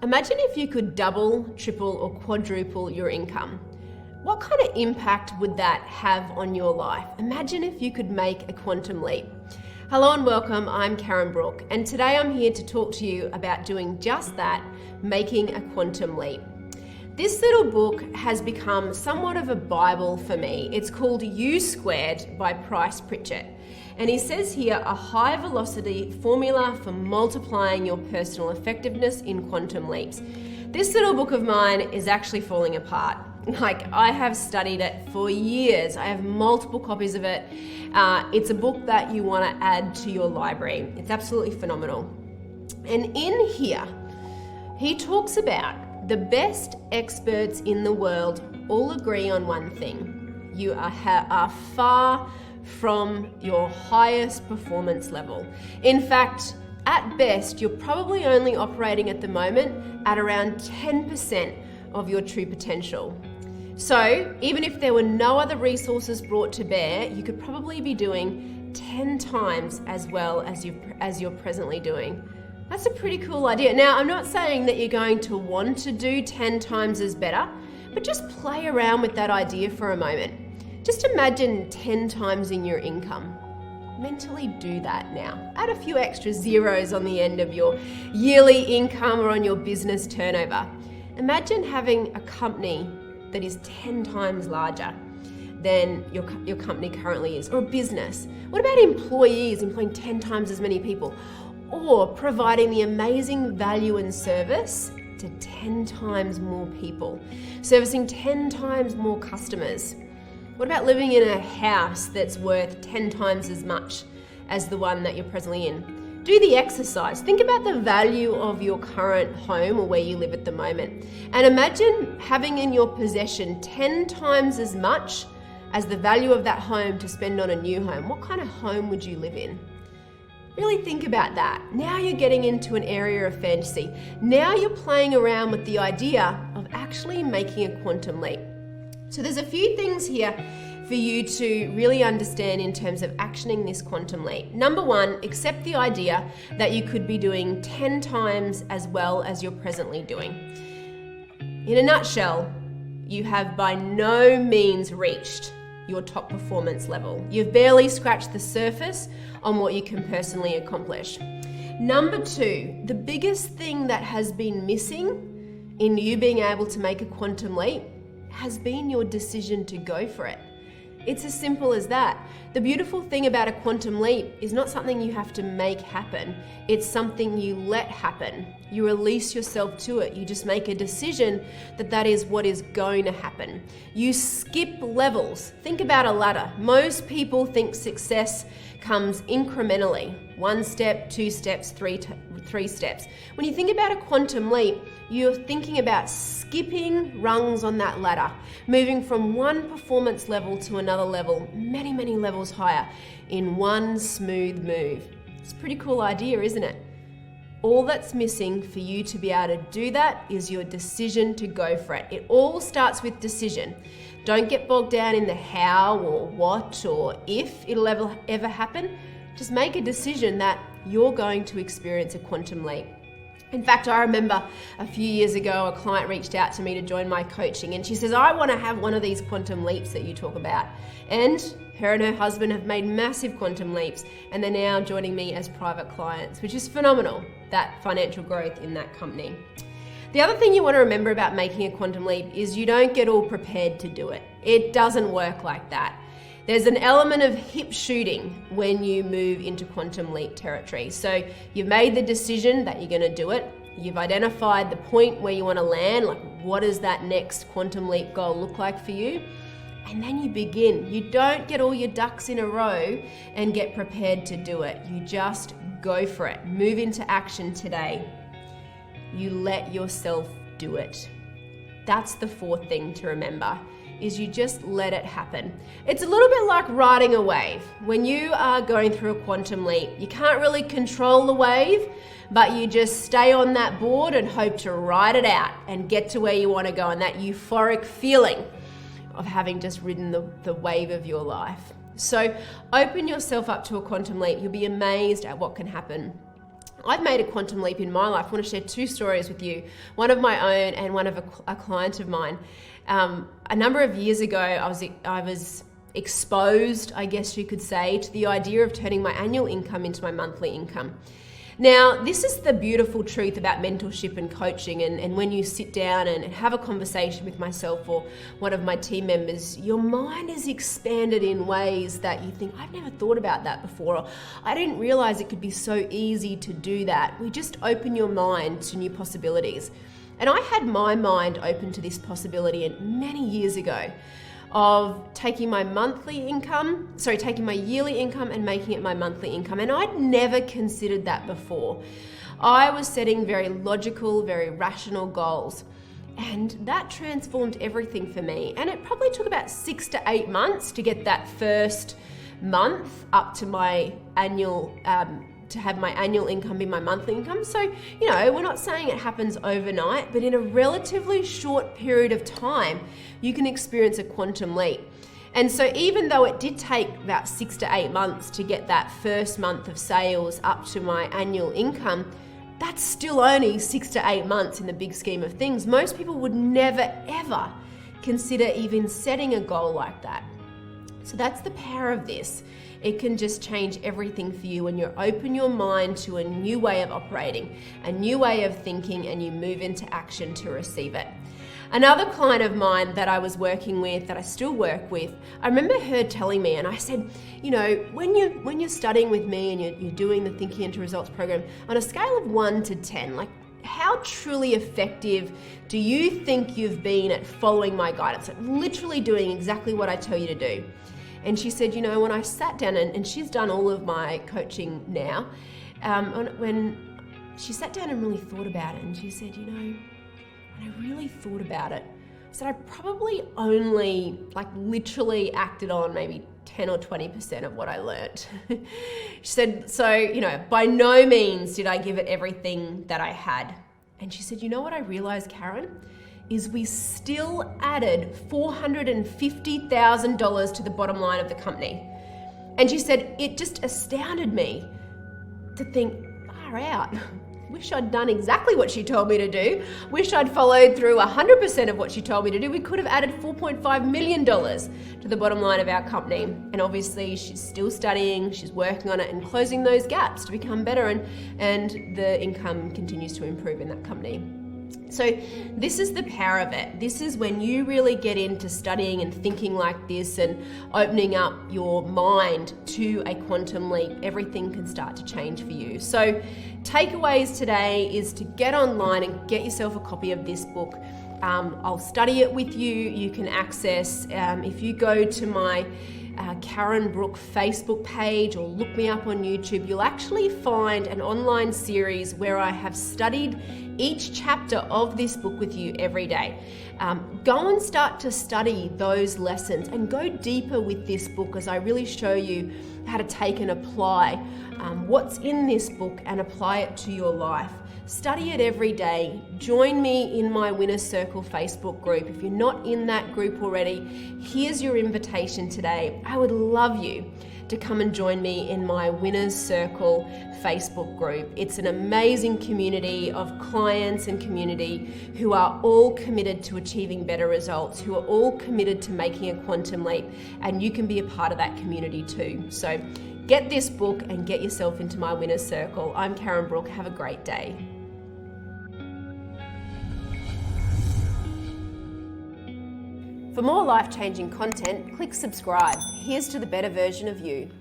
Imagine if you could double, triple, or quadruple your income. What kind of impact would that have on your life? Imagine if you could make a quantum leap. Hello and welcome, I'm Karen Brook, and today I'm here to talk to you about doing just that, making a quantum leap. This little book has become somewhat of a Bible for me. It's called Usquared by Bryce Pritchett. And he says here, a high velocity formula for multiplying your personal effectiveness in quantum leaps. This little book of mine is actually falling apart. I have studied it for years. I have multiple copies of it. It's a book that you want to add to your library. It's absolutely phenomenal. And in here, he talks about the best experts in the world all agree on one thing. You are far from your highest performance level. In fact, at best, you're probably only operating at the moment at around 10% of your true potential. So even if there were no other resources brought to bear, you could probably be doing 10 times as well as you're presently doing. That's a pretty cool idea. Now, I'm not saying that you're going to want to do 10 times as better, but just play around with that idea for a moment. Just imagine 10 times in your income. Mentally do that now. Add a few extra zeros on the end of your yearly income or on your business turnover. Imagine having a company that is 10 times larger than your company currently is, or a business. What about employees employing 10 times as many people, or providing the amazing value and service to 10 times more people, servicing 10 times more customers? What about living in a house that's worth 10 times as much as the one that you're presently in? Do the exercise. Think about the value of your current home or where you live at the moment. And imagine having in your possession 10 times as much as the value of that home to spend on a new home. What kind of home would you live in? Really think about that. Now you're getting into an area of fantasy. Now you're playing around with the idea of actually making a quantum leap. So there's a few things here for you to really understand in terms of actioning this quantum leap. Number one, accept the idea that you could be doing 10 times as well as you're presently doing. In a nutshell, you have by no means reached your top performance level. You've barely scratched the surface on what you can personally accomplish. Number two, the biggest thing that has been missing in you being able to make a quantum leap has been your decision to go for it. It's as simple as that. The beautiful thing about a quantum leap is not something you have to make happen. It's something you let happen. You release yourself to it. You just make a decision that that is what is going to happen. You skip levels. Think about a ladder. Most people think success comes incrementally. 1 step, 2 steps, 3 steps. When you think about a quantum leap, you're thinking about skipping rungs on that ladder, moving from one performance level to another level, many, many levels higher in one smooth move. It's a pretty cool idea, isn't it? All that's missing for you to be able to do that is your decision to go for it. It all starts with decision. Don't get bogged down in the how or what or if it'll ever happen. Just make a decision that you're going to experience a quantum leap. In fact, I remember a few years ago, a client reached out to me to join my coaching, and she says, I want to have one of these quantum leaps that you talk about. And her husband have made massive quantum leaps, and they're now joining me as private clients, which is phenomenal, that financial growth in that company. The other thing you want to remember about making a quantum leap is you don't get all prepared to do it. It doesn't work like that. There's an element of hip shooting when you move into quantum leap territory. So you've made the decision that you're going to do it. You've identified the point where you want to land, like what does that next quantum leap goal look like for you? And then you begin. You don't get all your ducks in a row and get prepared to do it. You just go for it. Move into action today. You let yourself do it. That's the fourth thing to remember, is you just let it happen. It's a little bit like riding a wave. When you are going through a quantum leap, you can't really control the wave, but you just stay on that board and hope to ride it out and get to where you want to go, and that euphoric feeling of having just ridden the wave of your life. So open yourself up to a quantum leap. You'll be amazed at what can happen. I've made a quantum leap in my life. I want to share two stories with you, one of my own and one of a client of mine. A number of years ago, I was exposed, I guess you could say, to the idea of turning my annual income into my monthly income. Now, this is the beautiful truth about mentorship and coaching, and when you sit down and have a conversation with myself or one of my team members, your mind is expanded in ways that you think, I've never thought about that before, or I didn't realize it could be so easy to do that. We just open your mind to new possibilities. And I had my mind open to this possibility many years ago of taking my yearly income and making it my monthly income. And I'd never considered that before. I was setting very logical, very rational goals. And that transformed everything for me. And it probably took about 6 to 8 months to get that first month up to my annual, to have my annual income be my monthly income. So, we're not saying it happens overnight, but in a relatively short period of time, you can experience a quantum leap. And so even though it did take about 6 to 8 months to get that first month of sales up to my annual income, that's still only 6 to 8 months in the big scheme of things. Most people would never, ever consider even setting a goal like that. So that's the power of this. It can just change everything for you when you open your mind to a new way of operating, a new way of thinking, and you move into action to receive it. Another client of mine that I was working with, that I still work with, I remember her telling me, and I said, when you're studying with me and you're doing the Thinking into Results program, on a scale of 1 to 10, how truly effective do you think you've been at following my guidance, at literally doing exactly what I tell you to do? And she said, when I sat down, and she's done all of my coaching now, when she sat down and really thought about it, and she said, when I really thought about it, I said I probably only literally acted on maybe 10 or 20% of what I learned. She said, so, by no means did I give it everything that I had. And she said, what I realized, Karen, is we still added $450,000 to the bottom line of the company. And she said, it just astounded me to think, far out. Wish I'd done exactly what she told me to do. Wish I'd followed through 100% of what she told me to do. We could have added $4.5 million to the bottom line of our company. And obviously she's still studying, she's working on it and closing those gaps to become better, and the income continues to improve in that company. So this is the power of it. This is when you really get into studying and thinking like this and opening up your mind to a quantum leap, everything can start to change for you. So takeaways today is to get online and get yourself a copy of this book. I'll study it with you. You can access, if you go to my Karen Brook Facebook page or look me up on YouTube, you'll actually find an online series where I have studied each chapter of this book with you every day. Go and start to study those lessons and go deeper with this book as I really show you how to take and apply what's in this book and apply it to your life. Study it every day. Join me in my Winner's Circle Facebook group. If you're not in that group already, here's your invitation today. I would love you to come and join me in my Winner's Circle Facebook group. It's an amazing community of clients and community who are all committed to achieving better results, who are all committed to making a quantum leap, and you can be a part of that community too. So get this book and get yourself into my Winner's Circle. I'm Karen Brook. Have a great day. For more life-changing content, click subscribe. Here's to the better version of you.